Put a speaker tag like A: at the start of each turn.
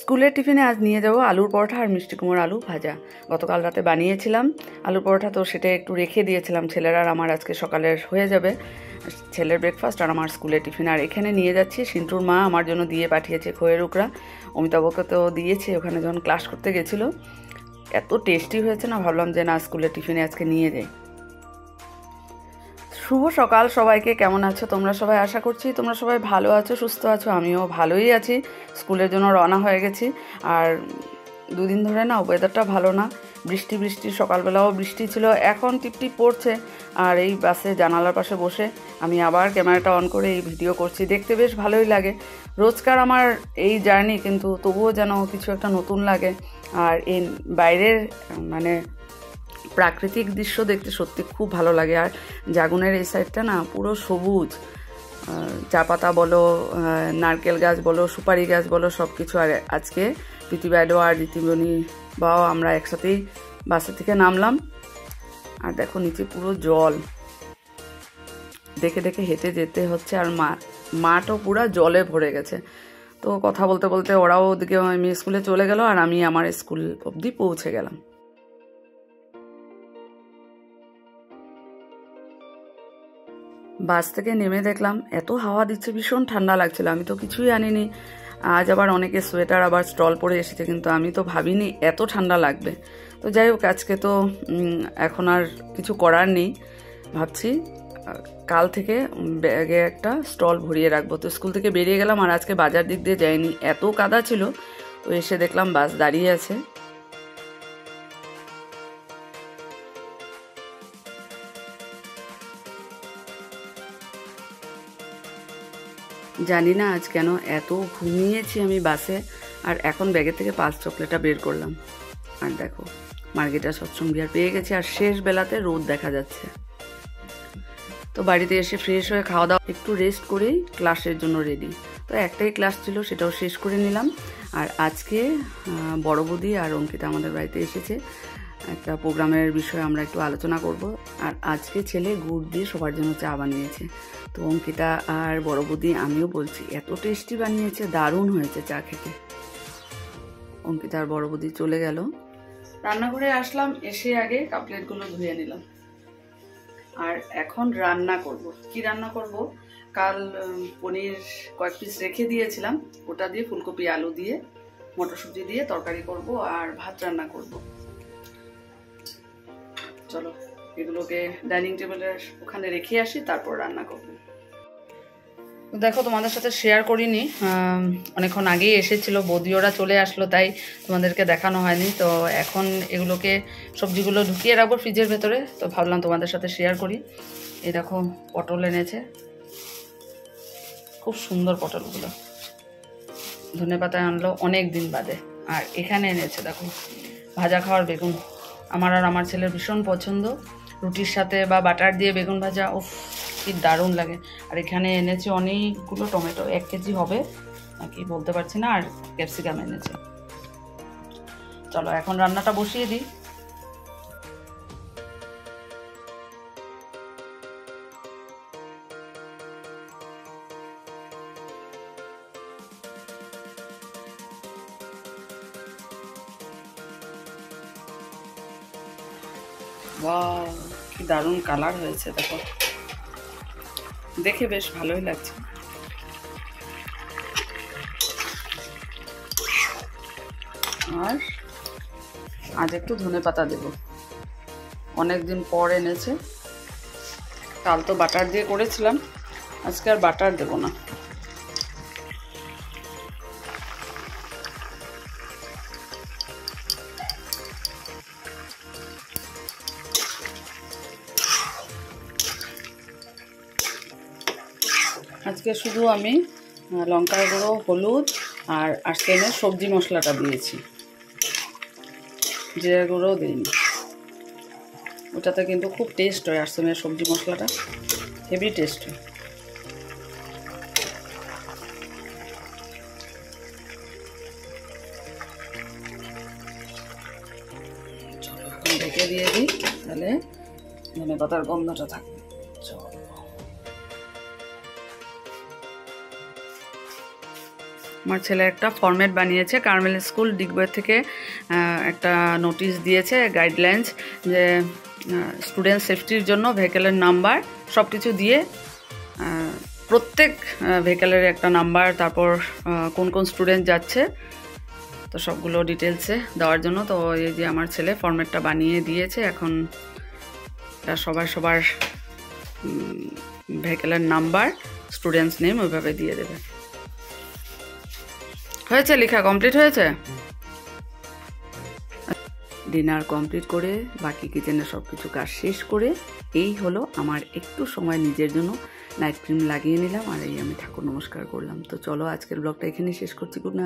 A: স্কুলের টিফিনে আজ নিয়ে যাব আলুর পরোটা আর মিষ্টি কুমড়োর আলু ভাজা। গতকাল রাতে বানিয়েছিলাম আলুর পরোটা, তো সেটা একটু রেখে দিয়েছিলাম। ছেলের আর আমার আজকে সকালের হয়ে যাবে, ছেলের ব্রেকফাস্ট আর আমার স্কুলের টিফিন। আর এখানে নিয়ে যাচ্ছি সিন্টুর মা আমার জন্য দিয়ে পাঠিয়েছে খইয়ের উকড়া। অমিতাভকে তো দিয়েছে ওখানে যখন ক্লাস করতে গেছিলো। এত টেস্টি হয়েছে না, ভাবলাম যে না স্কুলের টিফিনে আজকে নিয়ে যাই। শুভ সকাল সবাইকে, কেমন আছো তোমরা সবাই? আশা করছি তোমরা সবাই ভালো আছো, সুস্থ আছো। আমিও ভালোই আছি। স্কুলের জন্য রওনা হয়ে গেছি। আর দুদিন ধরে না ওয়েদারটা ভালো না, বৃষ্টি বৃষ্টি, সকালবেলাও বৃষ্টি ছিল, এখন টিপটিপ পড়ছে। আর এই বাসে জানালার পাশে বসে আমি আবার ক্যামেরাটা অন করে এই ভিডিও করছি, দেখতে বেশ ভালোই লাগে। রোজকার আমার এই জার্নি, কিন্তু তবুও যেন কিছু একটা নতুন লাগে। আর এই বাইরের মানে প্রাকৃতিক দৃশ্য দেখতে সত্যি খুব ভালো লাগে। আর জাগুনের এই সাইডটা না পুরো সবুজ, চা পাতা বলো, নারকেল গাছ বলো, সুপারি গাছ বলো, সব কিছু। আর আজকে প্রীতিবাইডো আর রীতিমণি বাও আমরা একসাথেই বাসে থেকে নামলাম। আর দেখো নিচে পুরো জল, দেখে দেখে হেঁটে যেতে হচ্ছে। আর মাঠও পুরো জলে ভরে গেছে। তো কথা বলতে বলতে ওরাও ওদিকে আমি স্কুলে চলে গেল, আর আমি আমার স্কুল অবধি পৌঁছে গেলাম। বাস থেকে নেমে দেখলাম এত হাওয়া দিচ্ছে, ভীষণ ঠান্ডা লাগছিল। আমি তো কিছুই আনিনি। আজ আবার অনেকে সোয়েটার আবার স্টল পরে এসেছে, কিন্তু আমি তো ভাবিনি এত ঠান্ডা লাগবে। তো যাই হোক, আজকে তো এখন আর কিছু করার নেই। ভাবছি কাল থেকে ব্যাগে একটা স্টল ভরিয়ে রাখবো। তো স্কুল থেকে বেরিয়ে গেলাম, আর আজকে বাজার দিক দিয়ে যাইনি, এত কাদা ছিল। তো এসে দেখলাম বাস দাঁড়িয়ে আছে। জানি না আজ কেন এত ঘুমিয়েছি আমি বাসে। আর এখন ব্যাগের থেকে পালস চকলেটটা বের করলাম। আর দেখো মার্গেরিটা সৎসঙ্গ বিহার পেয়ে গেছি, আর শেষ বেলাতে রোদ দেখা যাচ্ছে। তো বাড়িতে এসে ফ্রেশ হয়ে খাওয়া দাওয়া, একটু রেস্ট করেই ক্লাসের জন্য রেডি। তো একটাই ক্লাস ছিল, সেটাও শেষ করে নিলাম। আর আজকে বড় বৌদি আর অঙ্কিতা আমাদের বাড়িতে এসেছে। একটা প্রোগ্রামের বিষয়ে আমরা একটু আলোচনা করব। আর আজকে ছেলে গুড় দিয়ে সবার জন্য চা বানিয়েছে। তো অঙ্কিতা আর বড় বৌদি, আমিও বলছি এত টেস্টি বানিয়েছে, দারুণ হয়েছে চা খেতে। অঙ্কিতা আর বড় বৌদি চলে গেল। রান্নাঘরে আসলাম, এসে আগে কাপলেটগুলো ধুয়ে নিলাম। আর এখন রান্না করব। কি রান্না করব? কাল পনির কয়েক পিস রেখে দিয়েছিলাম, ওটা দিয়ে ফুলকপি আলু দিয়ে মটরশুঁটি দিয়ে তরকারি করব, আর ভাত রান্না করব। চলো এগুলোকে ডাইনিং টেবিলের ওখানে রেখে আসি, তারপর রান্না করব। দেখো তোমাদের সাথে শেয়ার করিনি, অনেকক্ষণ আগেই এসেছিল বৌদি, ওরা চলে আসলো, তাই তোমাদেরকে দেখানো হয়নি। তো এখন এগুলোকে সবজিগুলো ঢুকিয়ে রাখবো ফ্রিজের ভেতরে। তো ভাবলাম তোমাদের সাথে শেয়ার করি। এই দেখো পটল এনেছে, খুব সুন্দর পটলগুলো। ধনেপাতায় আনলো অনেক দিন বাদে। আর এখানে এনেছে দেখো ভাজা খাওয়ার বেগুন। আমার আর আমার ছেলের ভীষণ পছন্দ, রুটির সাথে বা বাটার দিয়ে বেগুন ভাজা, উফ কি দারুণ লাগে। আর এখানে এনেছে অনেকগুলো টমেটো, 1 কেজি হবে নাকি বলতে পারছি না। আর ক্যাপসিকাম এনেছে। চলো এখন রান্নাটা বসিয়ে দিই। ওয়াও কি দারুণ কালার হয়েছে দেখো, দেখে বেশ ভালোই লাগছে। আর আজ একটু ধনেপাতা দেব, অনেকদিন পর এনেছে। কাল তো বাটার দিয়ে করেছিলাম, আজকে আর বাটার দেব না। আজকে শুধু আমি লঙ্কার গুঁড়ো, হলুদ আর আর্সেনের সবজি মশলাটা দিয়েছি, জিরার গুঁড়োও দিইনি। ওটাতে কিন্তু খুব টেস্ট হয়, আর্সেনের সবজি মশলাটা হেভি টেস্ট হয়। এখন ঢেকে দিয়ে দিই, তাহলে ধনেপাতার গন্ধটা থাকবে। আমার ছেলে একটা ফরম্যাট বানিয়েছে, কার্মেল স্কুল ডিগবয়ের থেকে একটা নোটিশ দিয়েছে, গাইডলাইন্স, যে স্টুডেন্ট সেফটির জন্য ভেহিকেলের নাম্বার সব কিছু দিয়ে প্রত্যেক ভেহিকেলের একটা নাম্বার, তারপর কোন কোন স্টুডেন্ট যাচ্ছে, তো সবগুলো ডিটেলসে দেওয়ার জন্য। তো এই যে আমার ছেলে ফরম্যাটটা বানিয়ে দিয়েছে, এখন সবার ভেহিকেলের নাম্বার, স্টুডেন্টস নেম ওইভাবে দিয়ে দেবে। হয়েছে, লেখা কমপ্লিট হয়েছে। ডিনার কমপ্লিট করে বাকি কিচেনের সব কিছু কাজ শেষ করে এই হলো আমার একটু সময় নিজের জন্য নাইট ক্রিম লাগিয়ে নিলাম, আর এই আমি ঠাকুর নমস্কার করলাম। তো চলো আজকের ব্লগটা এখানেই শেষ করছি। Good night.